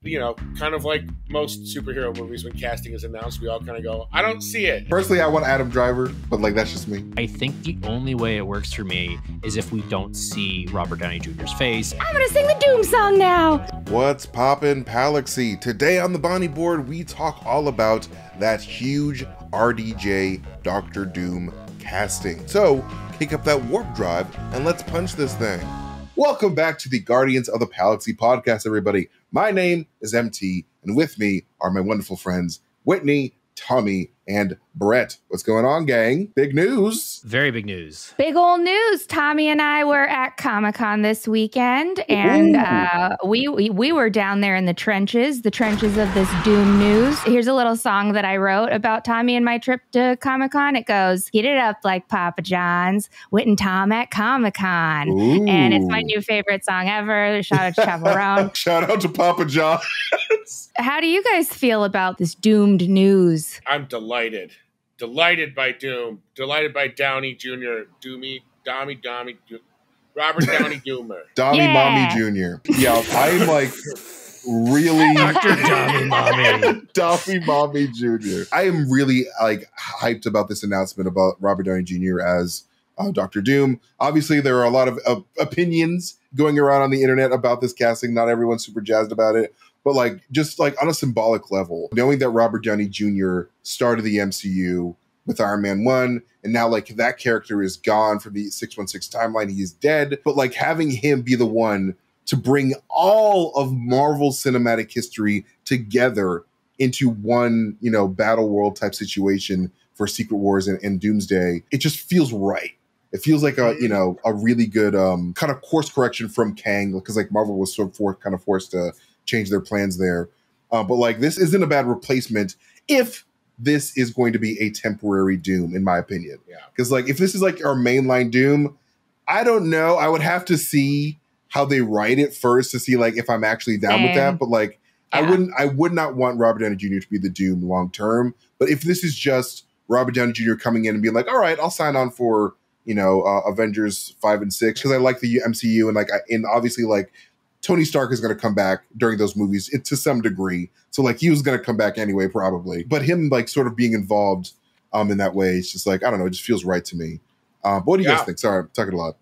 You know, kind of like most superhero movies, when casting is announced, we all kind of go, I don't see it. Personally, I want Adam Driver, but like that's just me. I think the only way it works for me is if we don't see Robert Downey Jr.'s face. I'm gonna sing the Doom song now. What's poppin', Palaxy? Today on the Bonnie Board, we talk all about that huge RDJ Doctor Doom casting. So, pick up that warp drive and let's punch this thing. Welcome back to the Guardians of the Palaxy podcast, everybody. My name is MT, and with me are my wonderful friends, Whitney, Tommy, and Brett. What's going on, gang? Big news. Very big news. Big old news. Tommy and I were at Comic-Con this weekend, and we were down there in the trenches of this Doom news. Here's a little song that I wrote about Tommy and my trip to Comic-Con. It goes, "Heat it up like Papa John's, Whit and Tom at Comic-Con." Ooh. And it's my new favorite song ever. Shout out to Chaperone. Shout out to Papa John. How do you guys feel about this doomed news? I'm delighted. Delighted by Doom. Delighted by Downey Jr. Robert Downey Jr. Dommy Mommy Jr. Yeah, I'm like really Dr. Dommy Mommy. Dommy Mommy Jr. I am really like hyped about this announcement about Robert Downey Jr. as Dr. Doom. Obviously, there are a lot of opinions going around on the internet about this casting. Not everyone's super jazzed about it. But like, just like on a symbolic level, knowing that Robert Downey Jr. started the MCU with Iron Man 1, and now like that character is gone from the 616 timeline, he is dead. But like having him be the one to bring all of Marvel cinematic history together into one, you know, battle world type situation for Secret Wars and Doomsday, it just feels right. It feels like a, you know, a really good kind of course correction from Kang, because like Marvel was sort of kind of forced to change their plans there. But like, this isn't a bad replacement if this is going to be a temporary Doom, in my opinion. Yeah. Because like, if this is like our mainline Doom, I don't know. I would have to see how they write it first to see like if I'm actually down with that. But like, I would not want Robert Downey Jr. to be the Doom long term. But if this is just Robert Downey Jr. coming in and being like, all right, I'll sign on for, you know, Avengers 5 and 6 because I like the MCU and like, and obviously like, Tony Stark is going to come back during those movies to some degree. So like he was going to come back anyway, probably. But him like sort of being involved in that way, it's just like, I don't know, it just feels right to me. But what do you guys think? Sorry, I'm talking a lot.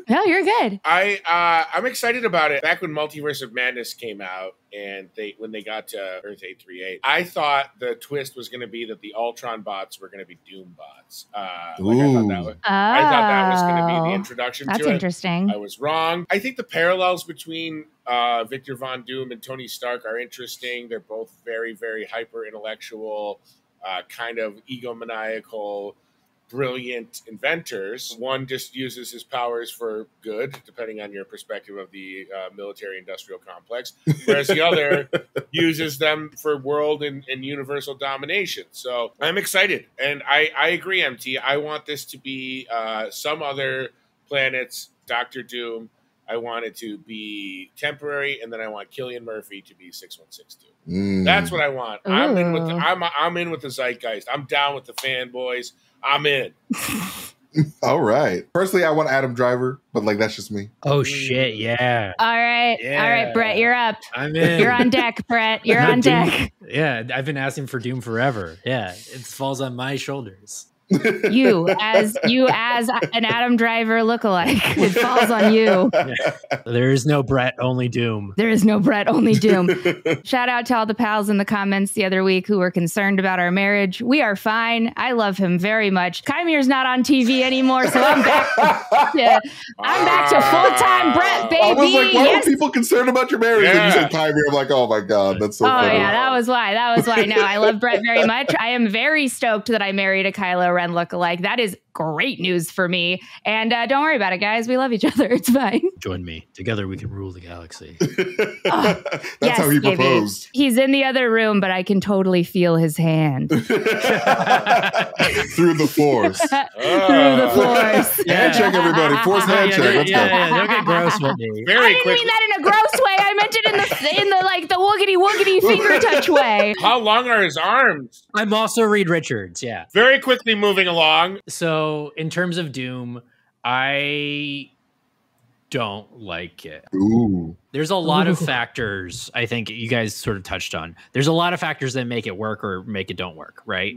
No, you're good. I'm excited about it. Back when Multiverse of Madness came out and when they got to Earth 838, I thought the twist was going to be that the Ultron bots were going to be Doom bots. I thought that was going to be the introduction to it. That's interesting. I was wrong. I think the parallels between Victor Von Doom and Tony Stark are interesting. They're both very, very hyper intellectual, kind of egomaniacal, brilliant inventors. One just uses his powers for good, depending on your perspective of the military-industrial complex, whereas the other uses them for world and universal domination. So I'm excited, and I agree, MT. I want this to be some other planet's Dr. Doom. I want it to be temporary, and then I want Cillian Murphy to be 616 Doom. That's what I want. I'm in with the zeitgeist. I'm down with the fanboys. I'm in. All right. Personally, I want Adam Driver, but like that's just me. Oh shit, yeah. All right. Yeah. All right, Brett, you're up. I'm in. You're on deck, Brett. You're on deck. Yeah, I've been asking for Doom forever. Yeah, it falls on my shoulders. You as an Adam Driver lookalike. It falls on you. Yeah. There is no Brett, only Doom. There is no Brett, only Doom. Shout out to all the pals in the comments the other week who were concerned about our marriage. We are fine. I love him very much. Kymir's not on TV anymore, so I'm back to full-time Brett, baby. I was like, why are people concerned about your marriage? And you said Kymir. I'm like, oh my God, that's so funny. Oh yeah, that was why. No, I love Brett very much. I am very stoked that I married a Kylo Ren lookalike. That is great news for me. And don't worry about it, guys. We love each other. It's fine. Join me. Together we can rule the galaxy. That's how he proposed. He's in the other room, but I can totally feel his hand. Through the Force. Through the Force. Handshake, everybody. Force handshake. Let's go. Don't get gross with me. I didn't mean that in a gross way. I meant it in the like the woogity finger touch way. How long are his arms? I'm also Reed Richards, yeah. Very quickly moving along. So in terms of Doom, I don't like it. Ooh. There's a lot of factors I think you guys sort of touched on. There's a lot of factors that make it work or make it don't work, right?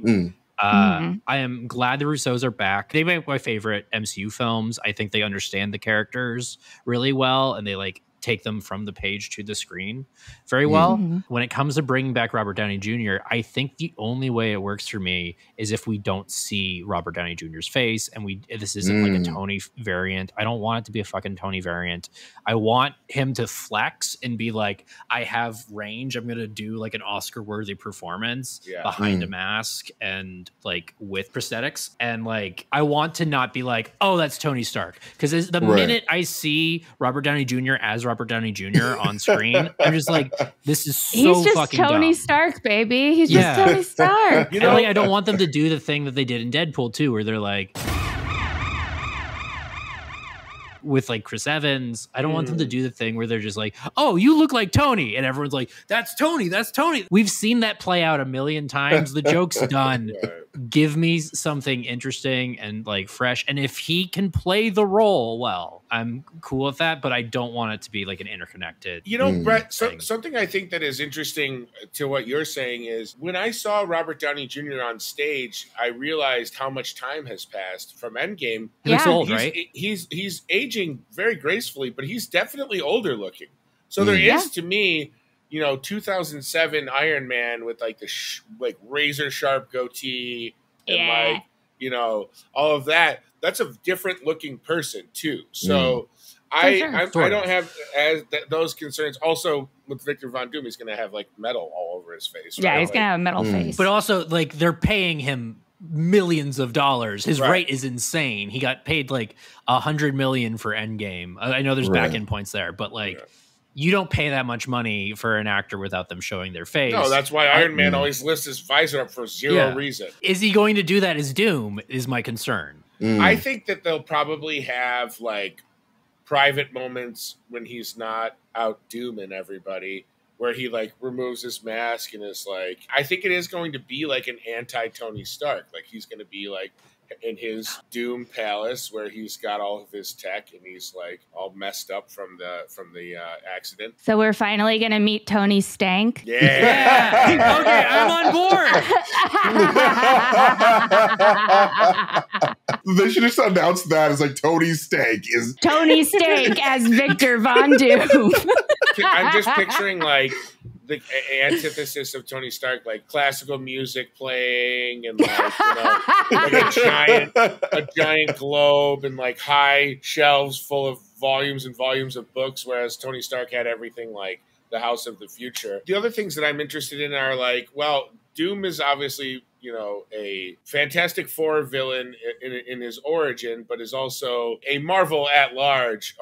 I am glad the Russos are back. They make my favorite MCU films. I think they understand the characters really well, and they like take them from the page to the screen very well. When it comes to bringing back Robert Downey Jr., I think the only way it works for me is if we don't see Robert Downey Jr.'s face, and this isn't like a Tony variant. I don't want it to be a fucking Tony variant. I want him to flex and be like, I have range. I'm going to do like an Oscar-worthy performance behind a mask and like with prosthetics. And like, I want to not be like, oh, that's Tony Stark. Because the minute I see Robert Downey Jr. as Robert Downey Jr. on screen, I'm just like, this is so fucking dumb. Tony Stark, baby. He's just Tony Stark. You know, like, I don't want them to do the thing that they did in Deadpool 2, where they're like, with like Chris Evans, I don't want them to do the thing where they're just like, oh, you look like Tony. And everyone's like, that's Tony. That's Tony. We've seen that play out a million times. The joke's done. Give me something interesting and like fresh. And if he can play the role well, I'm cool with that, but I don't want it to be like an interconnected. You know, Brett, something I think that is interesting to what you're saying is when I saw Robert Downey Jr. on stage, I realized how much time has passed from Endgame. He looks old, right? He's aging very gracefully, but he's definitely older looking. So there is, to me, you know, 2007 Iron Man with like the like razor sharp goatee and like, you know, all of that. That's a different looking person too. So I don't have those concerns. Also with Victor Von Doom, he's going to have like metal all over his face. Right? Yeah, he's going to have a metal face. But also like they're paying him millions of dollars. His rate is insane. He got paid like $100 million for Endgame. I know there's back end points there, but like you don't pay that much money for an actor without them showing their face. No, that's why Iron Man always lifts his visor up for zero reason. Is he going to do that as Doom is my concern. I think that they'll probably have like private moments when he's not out dooming everybody, where he like removes his mask and is like, I think it is going to be like an anti-Tony Stark. Like he's going to be like in his Doom palace where he's got all of his tech and he's like all messed up from the accident. So we're finally going to meet Tony Stank. Yeah. Okay, I'm on board. They should just announce that as like Tony Stank as Victor Von Doom. I'm just picturing like the antithesis of Tony Stark, like classical music playing and like, you know, like a giant globe and like high shelves full of volumes and volumes of books, whereas Tony Stark had everything like the House of the Future. The other things that I'm interested in are like, well, Doom is obviously, you know, a Fantastic Four villain in his origin, but is also a Marvel at large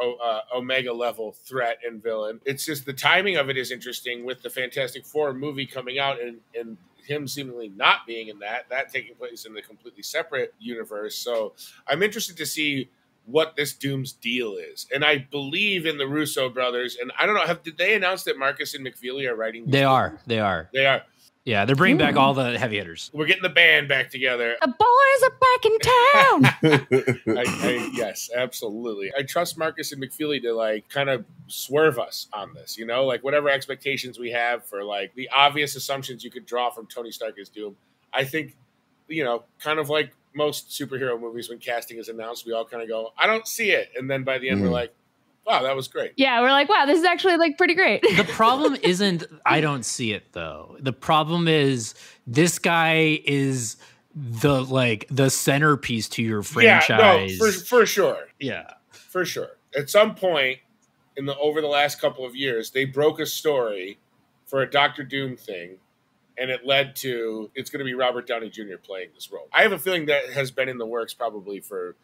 Omega level threat and villain. It's just the timing of it is interesting with the Fantastic Four movie coming out and him seemingly not being in that taking place in a completely separate universe. So I'm interested to see what this Doom's deal is. And I believe in the Russo brothers. And I don't know, did they announce that Marcus and McFeely are writing these They movies? are. Yeah, they're bringing back all the heavy hitters. We're getting the band back together. The boys are back in town. Yes, absolutely. I trust Marcus and McFeely to like kind of swerve us on this, you know, like whatever expectations we have for like the obvious assumptions you could draw from Tony Stark as Doom. I think, you know, kind of like most superhero movies, when casting is announced, we all kind of go, I don't see it. And then by the end, we're like, wow, that was great. Yeah, we're like, wow, this is actually like pretty great. The problem isn't I don't see it though. The problem is this guy is the centerpiece to your franchise. Yeah, no, for sure. Yeah. For sure. At some point over the last couple of years, they broke a story for a Doctor Doom thing, and it led to it's going to be Robert Downey Jr. playing this role. I have a feeling that has been in the works probably for,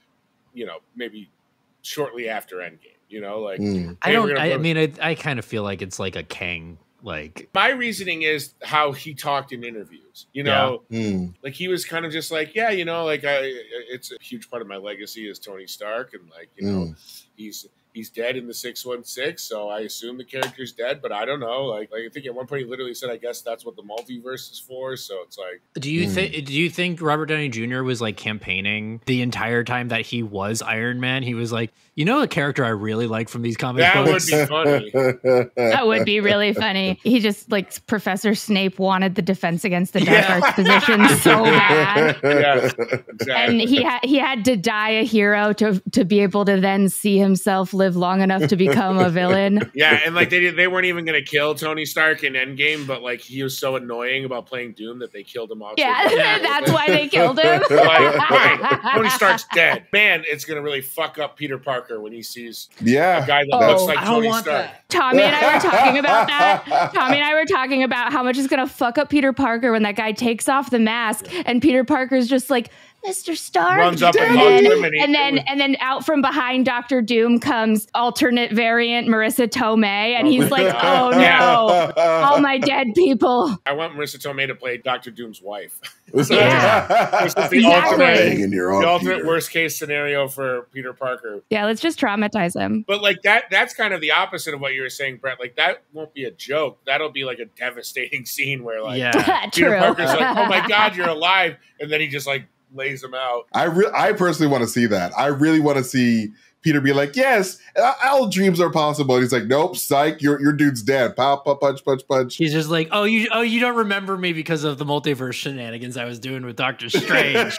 you know, maybe shortly after Endgame. You know, like I kind of feel like it's like a Kang. Like my reasoning is how he talked in interviews. You know, like he was kind of just like, yeah, you know, like it's a huge part of my legacy is Tony Stark, and like you know, he's dead in the 616, so I assume the character's dead, but I don't know. Like I think at one point he literally said, I guess that's what the multiverse is for. So it's like, do you think Robert Downey Jr. was like campaigning the entire time that he was Iron Man? He was like, you know, a character I really like from these comic books. That would be funny. That would be really funny. He just like Professor Snape wanted the Defense Against the Dark Arts position so bad. Yeah, exactly. And he had to die a hero to be able to then see himself live long enough to become a villain. Yeah, and like they weren't even going to kill Tony Stark in Endgame, but like he was so annoying about playing Doom that they killed him off. Yeah, that's why they killed him. Tony Stark's dead. Man, it's going to really fuck up Peter Parker when he sees a guy that looks like Tony Stark. Tommy and I were talking about that. Tommy and I were talking about how much it's going to fuck up Peter Parker when that guy takes off the mask and Peter Parker's just like, Mr. Stark, runs up and hugs him, and then out from behind Dr. Doom comes alternate variant Marissa Tomei, and he's like, "Oh no, all my dead people." I want Marissa Tomei to play Dr. Doom's wife. This is the ultimate worst case scenario for Peter Parker. Yeah, let's just traumatize him. But like that's kind of the opposite of what you were saying, Brett. Like that won't be a joke. That'll be like a devastating scene where like Peter Parker's like, "Oh my God, you're alive," and then he just like lays him out. I personally want to see that. I really want to see Peter be like, yes, all dreams are possible. And he's like, nope, psych, your dude's dead. Pop, punch, punch, punch. He's just like, you don't remember me because of the multiverse shenanigans I was doing with Doctor Strange.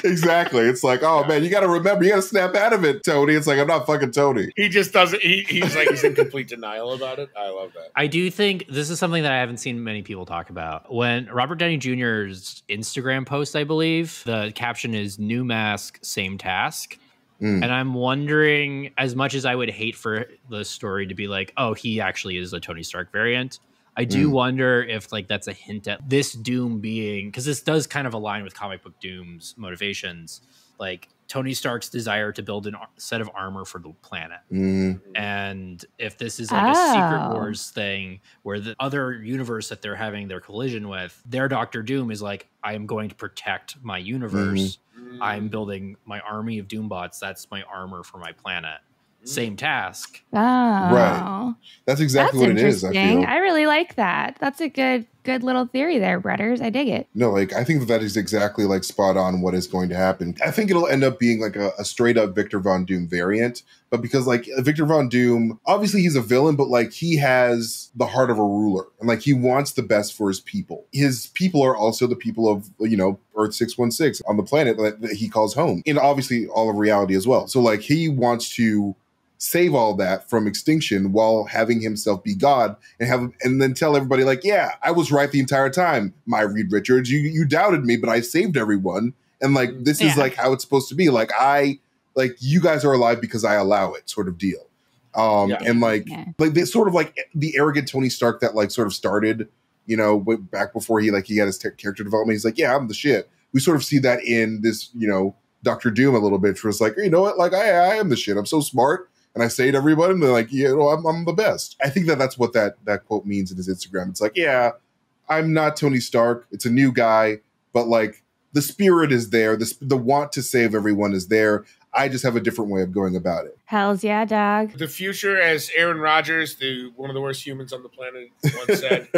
Exactly. It's like, oh man, you got to remember, you got to snap out of it, Tony. It's like, I'm not fucking Tony. He just doesn't. He's like, he's in complete denial about it. I love that. I do think this is something that I haven't seen many people talk about. When Robert Downey Jr.'s Instagram post, I believe, the caption is "New mask, same task." And I'm wondering, as much as I would hate for the story to be like, oh, he actually is a Tony Stark variant, I do wonder if like that's a hint at this Doom being, because this does kind of align with comic book Doom's motivations, like Tony Stark's desire to build a set of armor for the planet. And if this is like a Secret Wars thing where the other universe that they're having their collision with, their Doctor Doom is like, I am going to protect my universe. I'm building my army of Doombots. That's my armor for my planet. Same task. Oh, right. That's exactly what it is. I feel. I really like that. That's a good little theory there, Bretters. I dig it. No, like I think that is exactly like spot on what is going to happen. I think it'll end up being like a straight up Victor Von Doom variant, but because like Victor Von Doom, obviously he's a villain, but like he has the heart of a ruler and like he wants the best for his people. His people are also the people of, you know, Earth 616 on the planet that he calls home, and obviously all of reality as well. So like he wants to save all that from extinction while having himself be God and then tell everybody like, yeah, I was right the entire time. My Reed Richards, you doubted me, but I saved everyone. And like, this is like how it's supposed to be. Like you guys are alive because I allow it sort of deal. And like this sort of like the arrogant Tony Stark that like sort of started, you know, back before he had his character development. He's like, yeah, I'm the shit. We sort of see that in this, you know, Dr. Doom a little bit, where it's like, you know what? Like I am the shit. I'm so smart. And I say to everybody, and they're like, you know, I'm the best. I think that's what that quote means in his Instagram. It's like, yeah, I'm not Tony Stark. It's a new guy, but like the spirit is there. The want to save everyone is there. I just have a different way of going about it. Hells yeah, dog. The future, as Aaron Rodgers, one of the worst humans on the planet, once said,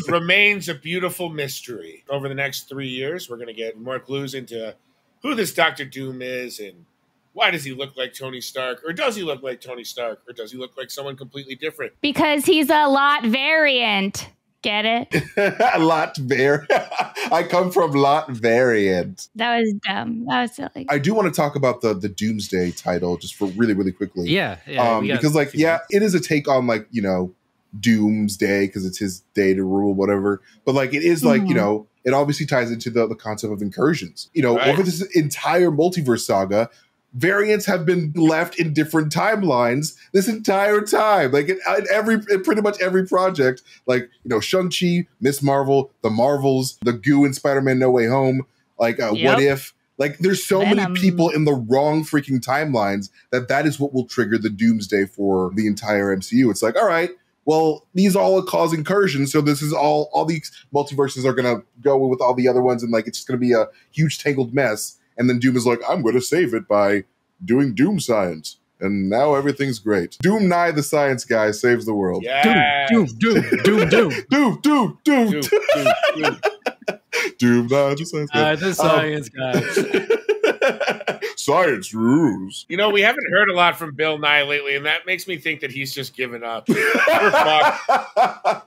remains a beautiful mystery. Over the next 3 years, we're going to get more clues into who this Dr. Doom is and why does he look like Tony Stark? Or does he look like Tony Stark? Or does he look like someone completely different? Because he's a lot variant. Get it? Lot variant. I come from lot variant. That was dumb. That was silly. I do want to talk about the Doomsday title just for really, really quickly. Yeah. Because like, yeah, it is a take on like, you know, Doomsday because it's his day to rule, whatever. But like, it is like, you know, it obviously ties into the concept of incursions. You know, over this entire multiverse saga, variants have been left in different timelines this entire time. Like in pretty much every project, like, you know, Shang-Chi, Miss Marvel, the Marvels, the goo in Spider-Man No Way Home, like What If. Like there's so many people in the wrong freaking timelines that is what will trigger the Doomsday for the entire MCU. It's like, all right, well, these all cause incursions, so this is all these multiverses are going to go with all the other ones, and like it's just going to be a huge tangled mess. And then Doom is like, I'm going to save it by doing Doom science. and now everything's great. Doom Nye the Science Guy saves the world. Yeah. Doom. Doom Nye the Science Guy. The science guy. Science rules. You know, we haven't heard a lot from Bill Nye lately, and that makes me think that he's just given up. We're fucked.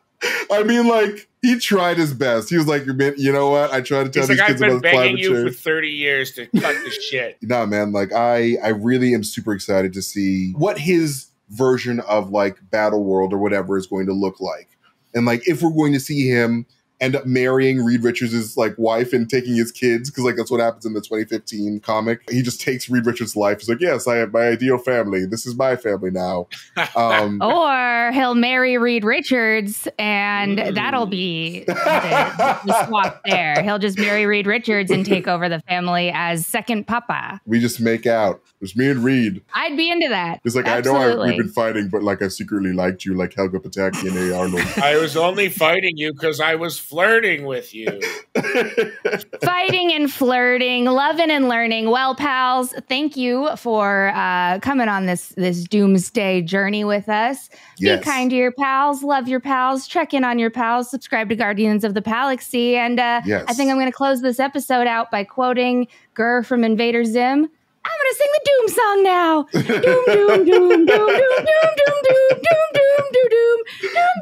I mean, like, he tried his best. He was like, you know what? I tried to tell He's these like, I've kids about been begging climate you for change. 30 years to cut the shit. Nah, man, like, I really am super excited to see what his version of, like, Battle World or whatever is going to look like. And, like, if we're going to see him end up marrying Reed Richards' like wife and taking his kids, because like that's what happens in the 2015 comic. He just takes Reed Richards' life. He's like, yes, I have my ideal family. This is my family now. Or he'll marry Reed Richards, and that'll be the swap there. He'll just marry Reed Richards and take over the family as second papa. We just make out. It's me and Reed. I'd be into that. It's like, Absolutely. I know we've been fighting, but like I secretly liked you, like Helga Pataki and A. Arnold. I was only fighting you because I was flirting with you. Fighting and flirting, loving and learning. Well, pals, thank you for coming on this doomsday journey with us. Yes. Be kind to your pals, love your pals, check in on your pals, subscribe to Guardians of the Palaxy. And Yes. I think I'm going to close this episode out by quoting Gurr from Invader Zim. I'm going to sing the Doom song now. Doom, doom, doom, doom, doom, doom, doom, doom, doom, doom, doom, doom.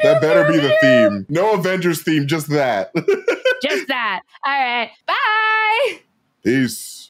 That better be the theme. No Avengers theme, just that. Just that. All right. Bye. Peace.